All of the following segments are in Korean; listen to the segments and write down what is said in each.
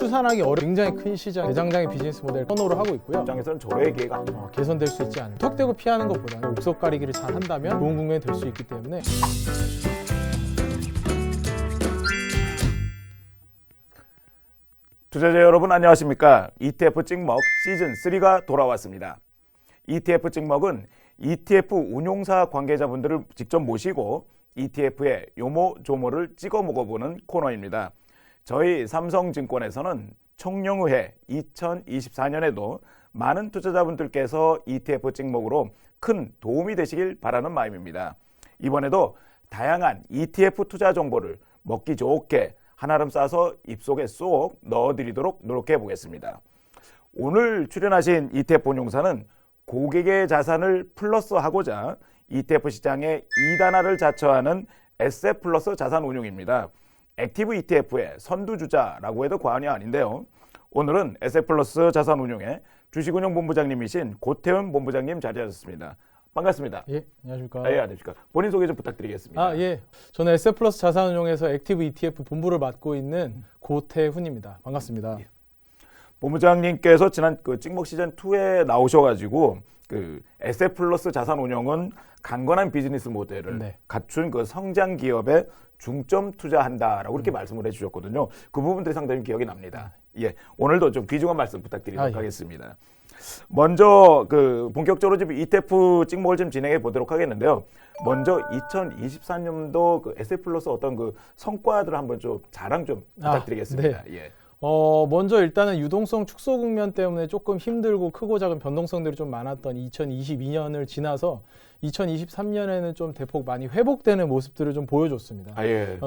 추산하기 어려운 굉장히 큰 시장, 대장장의 비즈니스 모델 선호를 하고 있고요. 입장에서는 절호의 기회가 개선될 수 있지 않을까. 턱대고 피하는 것보다는 옥석 가리기를 잘 한다면 좋은 국면이 될 수 있기 때문에. 투자자 여러분 안녕하십니까? ETF 찍먹 시즌 3가 돌아왔습니다. ETF 찍먹은 ETF 운용사 관계자분들을 직접 모시고 ETF의 요모조모를 찍어 먹어보는 코너입니다. 저희 삼성증권에서는 총영의회 2024년에도 많은 투자자분들께서 ETF 찍먹으로 큰 도움이 되시길 바라는 마음입니다. 이번에도 다양한 ETF 투자 정보를 먹기 좋게 한아름 싸서 입속에 쏙 넣어드리도록 노력해 보겠습니다. 오늘 출연하신 ETF 운용사는 고객의 자산을 플러스하고자 ETF 시장의 2단화를 자처하는 에셋플러스 자산운용입니다. 액티브 ETF의 선두주자라고 해도 과언이 아닌데요. 오늘은 에셋플러스 자산운용의 주식운용본부장님이신 고태훈 본부장님 자리하셨습니다. 반갑습니다. 예, 안녕하십니까. 예, 안녕하십니까. 본인 소개 좀 부탁드리겠습니다. 예. 저는 에셋플러스 자산운용에서 액티브 ETF 본부를 맡고 있는 고태훈입니다. 반갑습니다. 예. 본부장님께서 지난 그 찍먹 시즌 2에 나오셔가지고 그 에셋플러스 자산운용은 강건한 비즈니스 모델을 갖춘 그 성장 기업에 중점 투자한다라고 이렇게 말씀을 해주셨거든요. 그 부분들이 상당히 기억이 납니다. 예, 오늘도 좀 귀중한 말씀 부탁드리도록 하겠습니다. 먼저 그 본격적으로 지금 ETF 찍먹을 좀 진행해 보도록 하겠는데요. 먼저 2024년도 그 에셋플러스 어떤 그 성과들을 한번 좀 자랑 좀 부탁드리겠습니다. 예. 먼저 일단은 유동성 축소 국면 때문에 조금 힘들고 크고 작은 변동성들이 좀 많았던 2022년을 지나서 2023년에는 좀 대폭 많이 회복되는 모습들을 좀 보여줬습니다.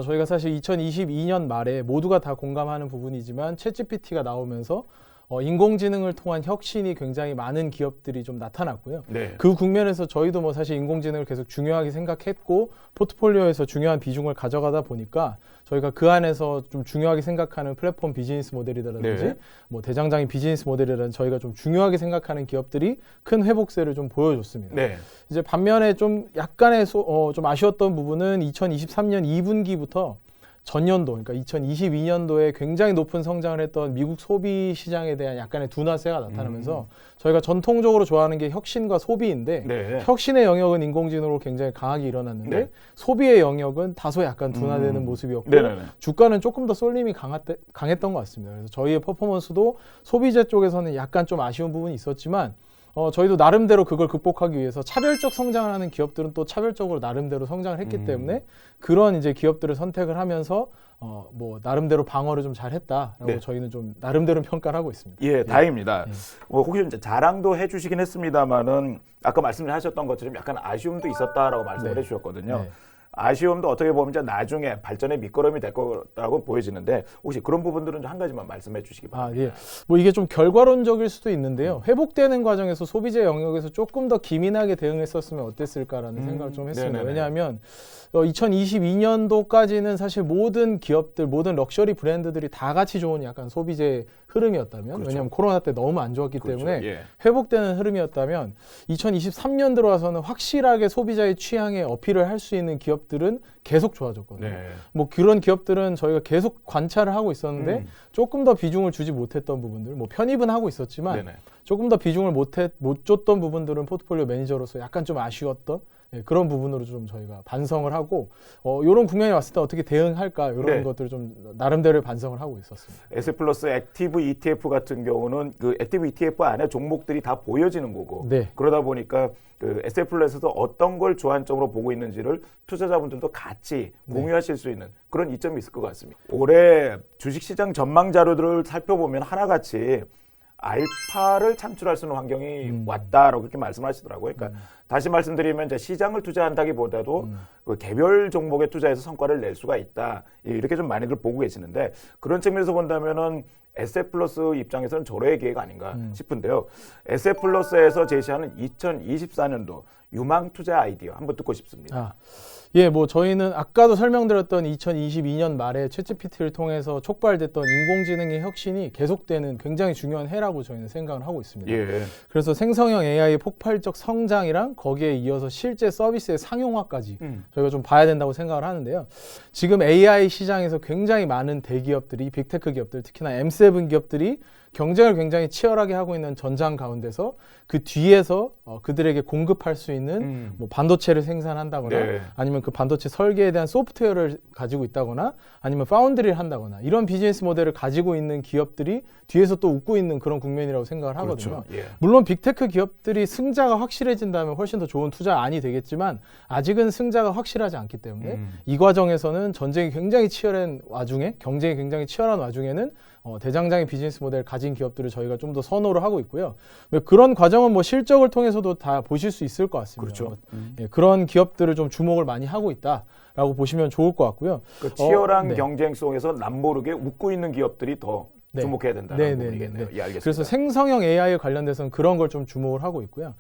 저희가 사실 2022년 말에 모두가 다 공감하는 부분이지만 챗GPT가 나오면서 인공지능을 통한 혁신이 굉장히 많은 기업들이 좀 나타났고요. 그 국면에서 저희도 뭐 사실 인공지능을 계속 중요하게 생각했고 포트폴리오에서 중요한 비중을 가져가다 보니까 저희가 그 안에서 좀 중요하게 생각하는 플랫폼 비즈니스 모델이라든지 뭐 대장장의 비즈니스 모델이라든지 저희가 좀 중요하게 생각하는 기업들이 큰 회복세를 좀 보여줬습니다. 이제 반면에 좀 약간의 좀 아쉬웠던 부분은 2023년 2분기부터 전년도, 그러니까 2022년도에 굉장히 높은 성장을 했던 미국 소비 시장에 대한 약간의 둔화세가 나타나면서 저희가 전통적으로 좋아하는 게 혁신과 소비인데 혁신의 영역은 인공지능으로 굉장히 강하게 일어났는데 소비의 영역은 다소 약간 둔화되는 모습이었고 주가는 조금 더 쏠림이 강했던 것 같습니다. 그래서 저희의 퍼포먼스도 소비재 쪽에서는 약간 좀 아쉬운 부분이 있었지만 저희도 나름대로 그걸 극복하기 위해서 차별적 성장을 하는 기업들은 또 차별적으로 나름대로 성장을 했기 때문에 그런 이제 기업들을 선택을 하면서 뭐 나름대로 방어를 좀 잘했다라고 저희는 좀 나름대로 평가를 하고 있습니다. 예, 다행입니다. 혹시 이제 자랑도 해주시긴 했습니다만은 아까 말씀하셨던 것처럼 약간 아쉬움도 있었다라고 말씀을 해주셨거든요. 아쉬움도 어떻게 보면 이제 나중에 발전의 밑거름이 될 거라고 보여지는데 혹시 그런 부분들은 한 가지만 말씀해 주시기 바랍니다. 뭐 이게 좀 결과론적일 수도 있는데요. 회복되는 과정에서 소비재 영역에서 조금 더 기민하게 대응했었으면 어땠을까라는 생각을 좀 했습니다. 왜냐하면 2022년도까지는 사실 모든 기업들, 모든 럭셔리 브랜드들이 다 같이 좋은 약간 소비재 흐름이었다면 왜냐하면 코로나 때 너무 안 좋았기 때문에 회복되는 흐름이었다면 2023년 들어와서는 확실하게 소비자의 취향에 어필을 할 수 있는 기업들은 계속 좋아졌거든요. 뭐 그런 기업들은 저희가 계속 관찰을 하고 있었는데 조금 더 비중을 주지 못했던 부분들, 뭐 편입은 하고 있었지만 조금 더 비중을 못 줬던 부분들은 포트폴리오 매니저로서 약간 좀 아쉬웠던 그런 부분으로 좀 저희가 반성을 하고 이런 국면이 왔을 때 어떻게 대응할까 이런 것들을 좀 나름대로 반성을 하고 있었습니다. 에셋플러스 액티브 ETF 같은 경우는 그 액티브 ETF 안에 종목들이 다 보여지는 거고 그러다 보니까 그 에셋플러스에서 어떤 걸 주안점으로 보고 있는지를 투자자분들도 같이 공유하실 수 있는 그런 이점이 있을 것 같습니다. 올해 주식시장 전망 자료들을 살펴보면 하나같이 알파를 창출할 수 있는 환경이 왔다라고 그렇게 말씀하시더라고요. 그러니까 다시 말씀드리면 이제 시장을 투자한다기보다도 그 개별 종목에 투자해서 성과를 낼 수가 있다. 이렇게 좀 많이들 보고 계시는데 그런 측면에서 본다면은 에셋플러스 입장에서는 절호의 기회가 아닌가 싶은데요. 에셋플러스에서 제시하는 2024년도 유망 투자 아이디어 한번 듣고 싶습니다. 예, 뭐 저희는 아까도 설명드렸던 2022년 말에 챗GPT를 통해서 촉발됐던 인공지능의 혁신이 계속되는 굉장히 중요한 해라고 저희는 생각을 하고 있습니다. 예. 그래서 생성형 AI의 폭발적 성장이랑 거기에 이어서 실제 서비스의 상용화까지 저희가 좀 봐야 된다고 생각을 하는데요. 지금 AI 시장에서 굉장히 많은 대기업들이, 빅테크 기업들, 특히나 M7 기업들이 경쟁을 굉장히 치열하게 하고 있는 전장 가운데서 그 뒤에서 그들에게 공급할 수 있는 뭐 반도체를 생산한다거나 네. 아니면 그 반도체 설계에 대한 소프트웨어를 가지고 있다거나 아니면 파운드리를 한다거나 이런 비즈니스 모델을 가지고 있는 기업들이 뒤에서 또 웃고 있는 그런 국면이라고 생각을 하거든요. 그렇죠. 예. 물론 빅테크 기업들이 승자가 확실해진다면 훨씬 더 좋은 투자안이 되겠지만 아직은 승자가 확실하지 않기 때문에 이 과정에서는 전쟁이 굉장히 치열한 와중에 경쟁이 굉장히 치열한 와중에는 대장장의 비즈니스 모델을 가진 기업들을 저희가 좀 더 선호를 하고 있고요. 그런 과정은 뭐 실적을 통해서도 다 보실 수 있을 것 같습니다. 그렇죠. 예, 그런 기업들을 좀 주목을 많이 하고 있다라고 보시면 좋을 것 같고요. 그 치열한 네. 경쟁 속에서 남모르게 웃고 있는 기업들이 더 네. 주목해야 된다는 부분이겠네요. 예, 알겠습니다. 그래서 생성형 AI에 관련돼서는 그런 걸 좀 주목을 하고 있고요.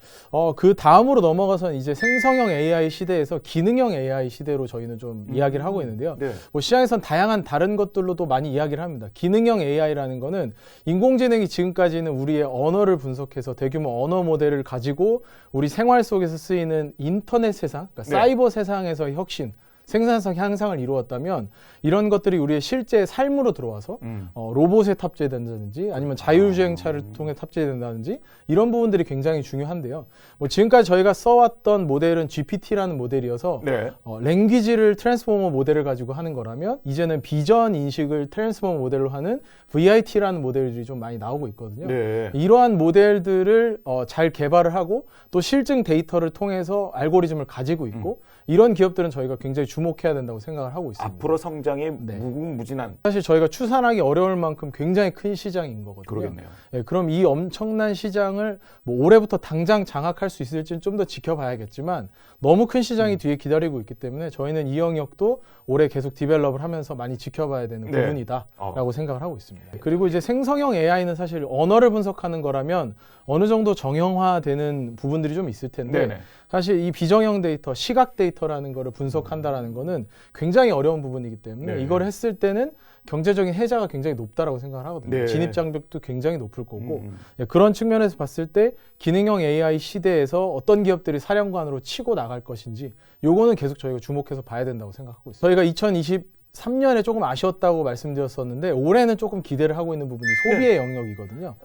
그 다음으로 넘어가서는 이제 생성형 AI 시대에서 기능형 AI 시대로 저희는 좀 이야기를 하고 있는데요. 네. 뭐 시장에선 다양한 다른 것들로도 많이 이야기를 합니다. 기능형 AI라는 거는 인공지능이 지금까지는 우리의 언어를 분석해서 대규모 언어 모델을 가지고 우리 생활 속에서 쓰이는 인터넷 세상, 그러니까 네. 사이버 세상에서의 혁신, 생산성 향상을 이루었다면 이런 것들이 우리의 실제 삶으로 들어와서 로봇에 탑재된다든지 아니면 자율주행차를 통해 탑재된다든지 이런 부분들이 굉장히 중요한데요. 뭐 지금까지 저희가 써왔던 모델은 GPT라는 모델이어서 네. 랭귀지를 트랜스포머 모델을 가지고 하는 거라면 이제는 비전 인식을 트랜스포머 모델로 하는 VIT라는 모델들이 좀 많이 나오고 있거든요. 네. 이러한 모델들을 잘 개발을 하고 또 실증 데이터를 통해서 알고리즘을 가지고 있고 이런 기업들은 저희가 굉장히 주목해야 된다고 생각을 하고 있습니다. 앞으로 성장이 네. 무궁무진한. 사실 저희가 추산하기 어려울 만큼 굉장히 큰 시장인 거거든요. 그러겠네요. 예, 그럼 이 엄청난 시장을 뭐 올해부터 당장 장악할 수 있을지는 좀 더 지켜봐야겠지만 너무 큰 시장이 뒤에 기다리고 있기 때문에 저희는 이 영역도 올해 계속 디벨롭을 하면서 많이 지켜봐야 되는 네. 부분이다라고 생각을 하고 있습니다. 그리고 이제 생성형 AI는 사실 언어를 분석하는 거라면 어느 정도 정형화되는 부분들이 좀 있을 텐데 네네. 사실 이 비정형 데이터, 시각 데이터라는 거를 분석한다라는 거는 굉장히 어려운 부분이기 때문에 네. 이걸 했을 때는 경제적인 혜자가 굉장히 높다라고 생각을 하거든요. 네. 진입 장벽도 굉장히 높을 거고 예, 그런 측면에서 봤을 때 기능형 AI 시대에서 어떤 기업들이 사령관으로 치고 나갈 것인지 요거는 계속 저희가 주목해서 봐야 된다고 생각하고 있습니다. 저희가 2023년에 조금 아쉬웠다고 말씀드렸었는데 올해는 조금 기대를 하고 있는 부분이 소비의 영역이거든요.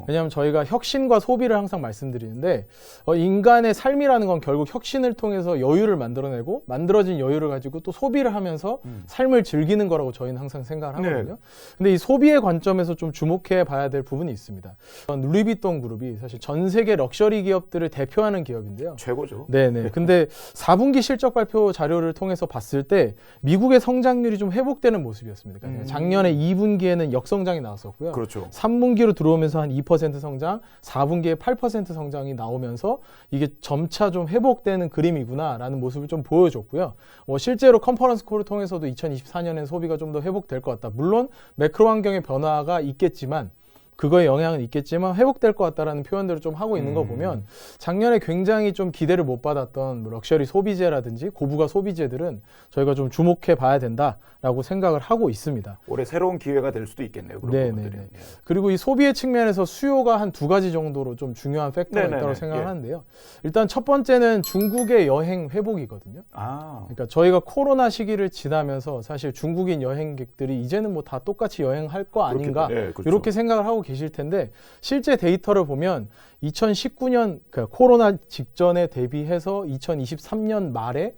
왜냐하면 저희가 혁신과 소비를 항상 말씀드리는데 인간의 삶이라는 건 결국 혁신을 통해서 여유를 만들어내고 만들어진 여유를 가지고 또 소비를 하면서 삶을 즐기는 거라고 저희는 항상 생각을 하거든요. 근데 이 소비의 관점에서 좀 주목해 봐야 될 부분이 있습니다. 루이비통 그룹이 사실 전 세계 럭셔리 기업들을 대표하는 기업인데요. 최고죠. 네네. 근데 4분기 실적 발표 자료를 통해서 봤을 때 미국의 성장률이 좀 회복되는 모습이었습니다. 그러니까 작년에 2분기에는 역성장이 나왔었고요. 그렇죠. 3분기로 들어오면서 한 2% 성장, 4분기에 8% 성장이 나오면서 이게 점차 좀 회복되는 그림이구나라는 모습을 좀 보여줬고요. 실제로 컨퍼런스 콜을 통해서도 2024년엔 소비가 좀 더 회복될 것 같다. 물론 매크로 환경의 변화가 있겠지만 그거에 영향은 있겠지만 회복될 것 같다라는 표현들을 좀 하고 있는 거 보면 작년에 굉장히 좀 기대를 못 받았던 럭셔리 소비재라든지 고부가 소비재들은 저희가 좀 주목해 봐야 된다라고 생각을 하고 있습니다. 올해 새로운 기회가 될 수도 있겠네요. 그런 부분들이. 예. 그리고 이 소비의 측면에서 수요가 한 두 가지 정도로 좀 중요한 팩터가 있다고 생각을 하는데요. 일단 첫 번째는 중국의 여행 회복이거든요. 그러니까 저희가 코로나 시기를 지나면서 사실 중국인 여행객들이 이제는 뭐 다 똑같이 여행할 거 아닌가 그렇죠. 이렇게 생각을 하고 계실 텐데 실제 데이터를 보면 2019년 그러니까 코로나 직전에 대비해서 2023년 말에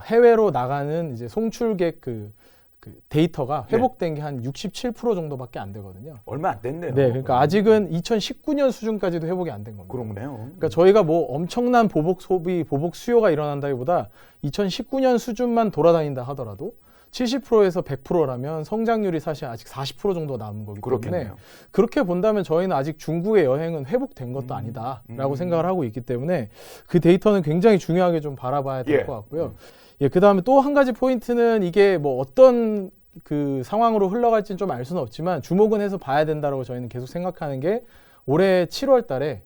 해외로 나가는 이제 송출객 그 데이터가 회복된 게 한 67% 정도밖에 안 되거든요. 얼마 안 됐네요. 네, 그러니까 아직은 2019년 수준까지도 회복이 안 된 겁니다. 그렇네요. 그러니까 저희가 뭐 엄청난 보복 소비, 보복 수요가 일어난다기보다 2019년 수준만 돌아다닌다 하더라도 70%에서 100%라면 성장률이 사실 아직 40% 정도 남은 거기 때문에 그렇겠네요. 그렇게 본다면 저희는 아직 중국의 여행은 회복된 것도 아니다라고 생각을 하고 있기 때문에 그 데이터는 굉장히 중요하게 좀 바라봐야 될 것 같고요. 그 다음에 또 한 가지 포인트는 이게 뭐 어떤 그 상황으로 흘러갈지는 좀 알 수는 없지만 주목은 해서 봐야 된다라고 저희는 계속 생각하는 게 올해 7월 달에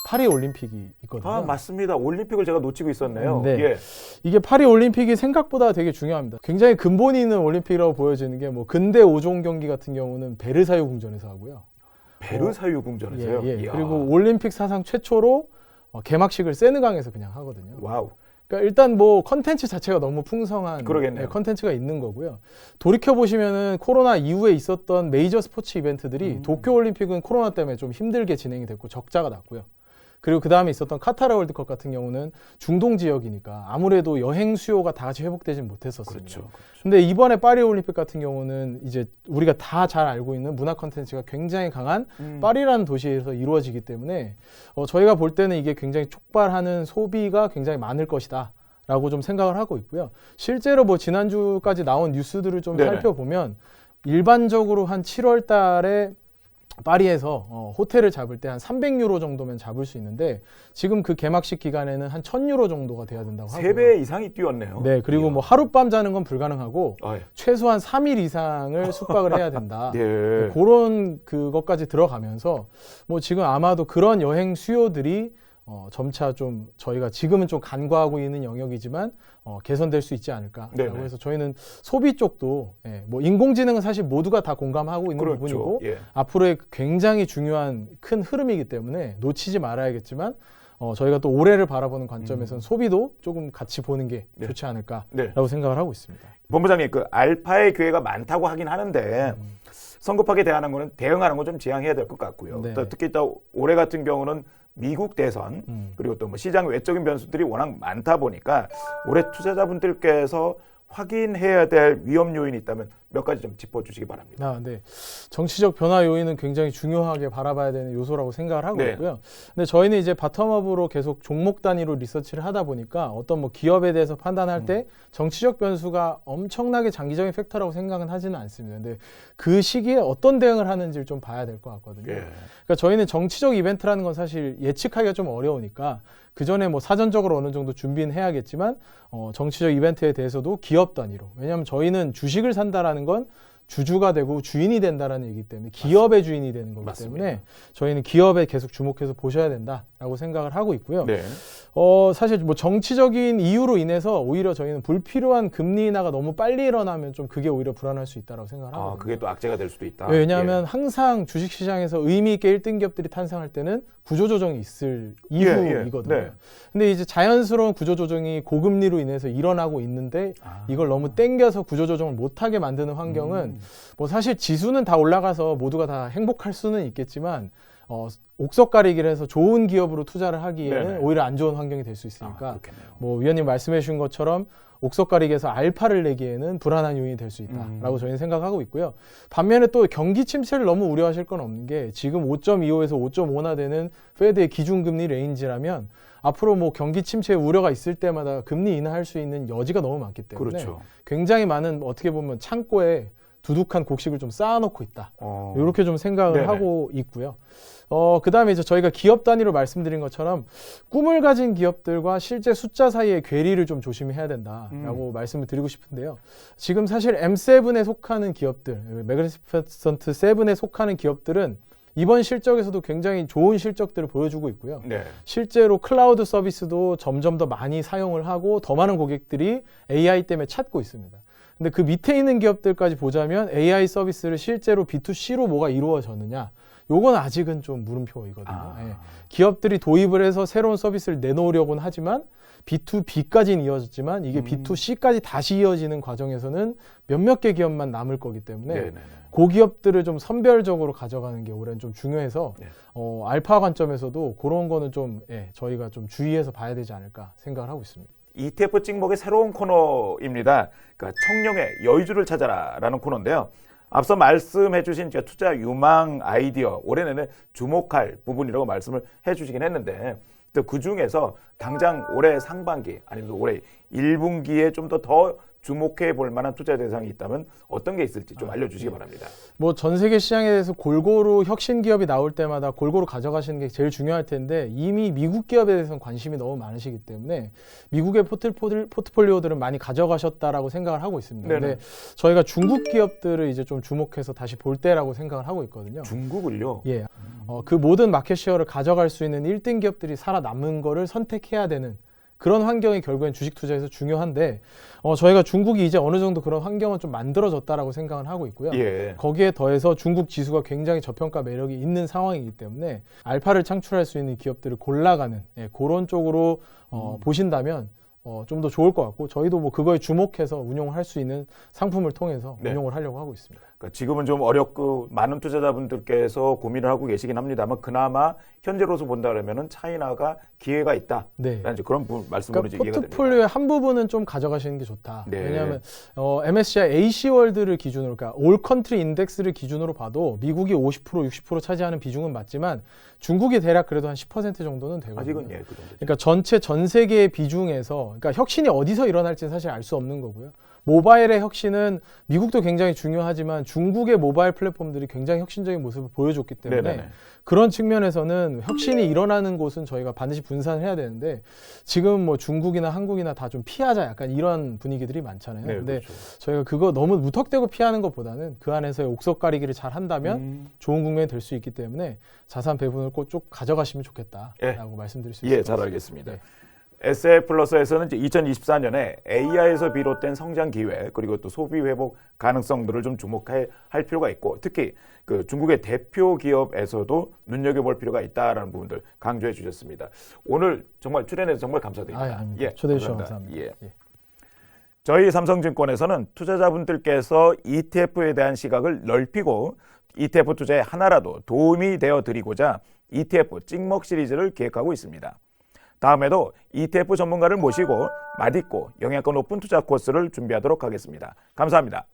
파리 올림픽이 있거든요. 아, 맞습니다. 올림픽을 제가 놓치고 있었네요. 네. 예. 이게 파리 올림픽이 생각보다 되게 중요합니다. 굉장히 근본이 있는 올림픽이라고 보여지는 게 뭐 근대 5종 경기 같은 경우는 베르사유 궁전에서 하고요. 베르사유 궁전에서요? 예. 그리고 올림픽 사상 최초로 개막식을 세느강에서 그냥 하거든요. 와우. 그러니까 일단 뭐 컨텐츠 자체가 너무 풍성한 그러겠네요. 컨텐츠가 있는 거고요. 돌이켜 보시면은 코로나 이후에 있었던 메이저 스포츠 이벤트들이 도쿄 올림픽은 코로나 때문에 좀 힘들게 진행이 됐고 적자가 났고요. 그리고 그 다음에 있었던 카타르 월드컵 같은 경우는 중동 지역이니까 아무래도 여행 수요가 다 같이 회복되진 못했었습니다. 그렇죠. 근데 이번에 파리 올림픽 같은 경우는 이제 우리가 다 잘 알고 있는 문화 콘텐츠가 굉장히 강한 파리라는 도시에서 이루어지기 때문에 저희가 볼 때는 이게 굉장히 촉발하는 소비가 굉장히 많을 것이다 라고 좀 생각을 하고 있고요. 실제로 뭐 지난주까지 나온 뉴스들을 좀 네네. 살펴보면 일반적으로 한 7월 달에 파리에서 호텔을 잡을 때 한 300유로 정도면 잡을 수 있는데 지금 그 개막식 기간에는 한 1000유로 정도가 돼야 된다고 하고요. 3배 이상이 뛰었네요. 네, 그리고 뭐 하룻밤 자는 건 불가능하고 예. 최소한 3일 이상을 숙박을 해야 된다. 예. 그런 그것까지 들어가면서 뭐 지금 아마도 그런 여행 수요들이 점차 좀 저희가 지금은 좀 간과하고 있는 영역이지만 개선될 수 있지 않을까라고 네네. 해서 저희는 소비 쪽도 뭐 인공지능은 사실 모두가 다 공감하고 있는 그렇죠. 부분이고 예. 앞으로의 굉장히 중요한 큰 흐름이기 때문에 놓치지 말아야겠지만 저희가 또 올해를 바라보는 관점에서는 소비도 조금 같이 보는 게 네. 좋지 않을까라고 네. 생각을 하고 있습니다. 본부장님, 그 알파의 기회가 많다고 하긴 하는데 성급하게 대응하는 건 좀 지양해야 될 것 같고요. 네. 또 특히 또 올해 같은 경우는 미국 대선 그리고 또 뭐 시장 외적인 변수들이 워낙 많다 보니까 올해 투자자분들께서 확인해야 될 위험 요인이 있다면 몇 가지 좀 짚어주시기 바랍니다. 네. 정치적 변화 요인은 굉장히 중요하게 바라봐야 되는 요소라고 생각을 하고 네. 있고요. 근데 저희는 이제 바텀업으로 계속 종목 단위로 리서치를 하다 보니까 어떤 뭐 기업에 대해서 판단할 때 정치적 변수가 엄청나게 장기적인 팩터라고 생각은 하지는 않습니다. 근데 그 시기에 어떤 대응을 하는지를 좀 봐야 될 것 같거든요. 예. 그러니까 저희는 정치적 이벤트라는 건 사실 예측하기가 좀 어려우니까 그 전에 뭐 사전적으로 어느 정도 준비는 해야겠지만 정치적 이벤트에 대해서도 기업 단위로. 왜냐하면 저희는 주식을 산다라는 건 주주가 되고 주인이 된다라는 얘기이기 때문에 기업의 주인이 되는 거기 맞습니다. 때문에 저희는 기업에 계속 주목해서 보셔야 된다라고 생각을 하고 있고요. 네. 사실 뭐 정치적인 이유로 인해서 오히려 저희는 불필요한 금리 인하가 너무 빨리 일어나면 좀 그게 오히려 불안할 수 있다고 생각을 하거든요. 그게 또 악재가 될 수도 있다. 왜냐하면 항상 주식시장에서 의미 있게 1등 기업들이 탄생할 때는 구조조정이 있을 이후이거든요. 네. 근데 이제 자연스러운 구조조정이 고금리로 인해서 일어나고 있는데 이걸 너무 땡겨서 구조조정을 못하게 만드는 환경은 뭐 사실 지수는 다 올라가서 모두가 다 행복할 수는 있겠지만 옥석가리기를 해서 좋은 기업으로 투자를 하기에는 네네. 오히려 안 좋은 환경이 될 수 있으니까 그렇겠네요. 뭐 위원님 말씀해 주신 것처럼 옥석가리기에서 알파를 내기에는 불안한 요인이 될 수 있다라고 저희는 생각하고 있고요. 반면에 또 경기 침체를 너무 우려하실 건 없는 게 지금 5.25에서 5.5나 되는 페드의 기준금리 레인지라면 앞으로 뭐 경기 침체 우려가 있을 때마다 금리 인하할 수 있는 여지가 너무 많기 때문에 그렇죠. 굉장히 많은 어떻게 보면 창고에 두둑한 곡식을 좀 쌓아놓고 있다. 이렇게 좀 생각을 네네. 하고 있고요. 그다음에 이제 저희가 기업 단위로 말씀드린 것처럼 꿈을 가진 기업들과 실제 숫자 사이의 괴리를 좀 조심해야 된다라고 말씀을 드리고 싶은데요. 지금 사실 M7에 속하는 기업들, 매그니피센트 7에 속하는 기업들은 이번 실적에서도 굉장히 좋은 실적들을 보여주고 있고요. 네. 실제로 클라우드 서비스도 점점 더 많이 사용을 하고 더 많은 고객들이 AI 때문에 찾고 있습니다. 근데 그 밑에 있는 기업들까지 보자면 AI 서비스를 실제로 B2C로 뭐가 이루어졌느냐? 요건 아직은 좀 물음표이거든요. 예. 기업들이 도입을 해서 새로운 서비스를 내놓으려고는 하지만 B2B까지는 이어졌지만 이게 B2C까지 다시 이어지는 과정에서는 몇몇 개 기업만 남을 거기 때문에 네네네. 그 기업들을 좀 선별적으로 가져가는 게 올해는 좀 중요해서 네. 알파 관점에서도 그런 거는 좀 저희가 좀 주의해서 봐야 되지 않을까 생각을 하고 있습니다. ETF 찍먹의 새로운 코너입니다. 그러니까 청룡의 여의주를 찾아라라는 코너인데요. 앞서 말씀해 주신 투자 유망 아이디어 올해 내내 주목할 부분이라고 말씀을 해 주시긴 했는데 또 그중에서 당장 올해 상반기 아니면 올해 1분기에 좀 더 주목해 볼 만한 투자 대상이 있다면 어떤 게 있을지 좀 알려주시기 바랍니다. 뭐 전 세계 시장에 대해서 골고루 혁신 기업이 나올 때마다 골고루 가져가시는 게 제일 중요할 텐데 이미 미국 기업에 대해서는 관심이 너무 많으시기 때문에 미국의 포트폴리오들은 많이 가져가셨다라고 생각을 하고 있습니다. 네네. 근데 저희가 중국 기업들을 이제 좀 주목해서 다시 볼 때라고 생각을 하고 있거든요. 중국을요? 예. 그 모든 마켓 쉐어를 가져갈 수 있는 1등 기업들이 살아남은 거를 선택해야 되는 그런 환경이 결국엔 주식 투자에서 중요한데 저희가 중국이 이제 어느 정도 그런 환경은 좀 만들어졌다라고 생각을 하고 있고요. 예. 거기에 더해서 중국 지수가 굉장히 저평가 매력이 있는 상황이기 때문에 알파를 창출할 수 있는 기업들을 골라가는 그런 쪽으로 보신다면 좀 더 좋을 것 같고 저희도 뭐 그거에 주목해서 운용을 할 수 있는 상품을 통해서 네. 운용을 하려고 하고 있습니다. 그러니까 지금은 좀 어렵고 많은 투자자분들께서 고민을 하고 계시긴 합니다만 그나마 현재로서 본다 그러면은 차이나가 기회가 있다. 네. 이제 그런 말씀으로 그러니까 이해가 됩니다. 포트폴리오의 한 부분은 좀 가져가시는 게 좋다. 네. 왜냐하면 MSCI AC 월드를 기준으로, 그러니까 올 컨트리 인덱스를 기준으로 봐도 미국이 50% 60% 차지하는 비중은 맞지만 중국이 대략 그래도 한 10% 정도는 되거든요. 아직은 그 정도. 그러니까 전 세계의 비중에서, 그러니까 혁신이 어디서 일어날지는 사실 알 수 없는 거고요. 모바일의 혁신은 미국도 굉장히 중요하지만 중국의 모바일 플랫폼들이 굉장히 혁신적인 모습을 보여줬기 때문에 네네네. 그런 측면에서는 혁신이 일어나는 곳은 저희가 반드시 분산을 해야 되는데 지금 뭐 중국이나 한국이나 다 좀 피하자 약간 이런 분위기들이 많잖아요. 네, 근데 그렇죠. 저희가 그거 너무 무턱대고 피하는 것보다는 그 안에서의 옥석 가리기를 잘 한다면 좋은 국면이 될 수 있기 때문에 자산 배분을 꼭 쭉 가져가시면 좋겠다라고 말씀드릴 수 있습니다. 예, 잘 알겠습니다. 네. SA플러스에서는 이제 2024년에 AI에서 비롯된 성장 기회 그리고 또 소비 회복 가능성들을 좀 주목할 필요가 있고 특히 그 중국의 대표 기업에서도 눈여겨볼 필요가 있다라는 부분들 강조해 주셨습니다. 오늘 정말 출연해서 정말 감사드립니다. 아닙니다. 초대해 주셔서 감사합니다. 예. 저희 삼성증권에서는 투자자분들께서 ETF에 대한 시각을 넓히고 ETF 투자에 하나라도 도움이 되어 드리고자 ETF 찍먹 시리즈를 기획하고 있습니다. 다음에도 ETF 전문가를 모시고 맛있고 영양가 높은 투자 코스를 준비하도록 하겠습니다. 감사합니다.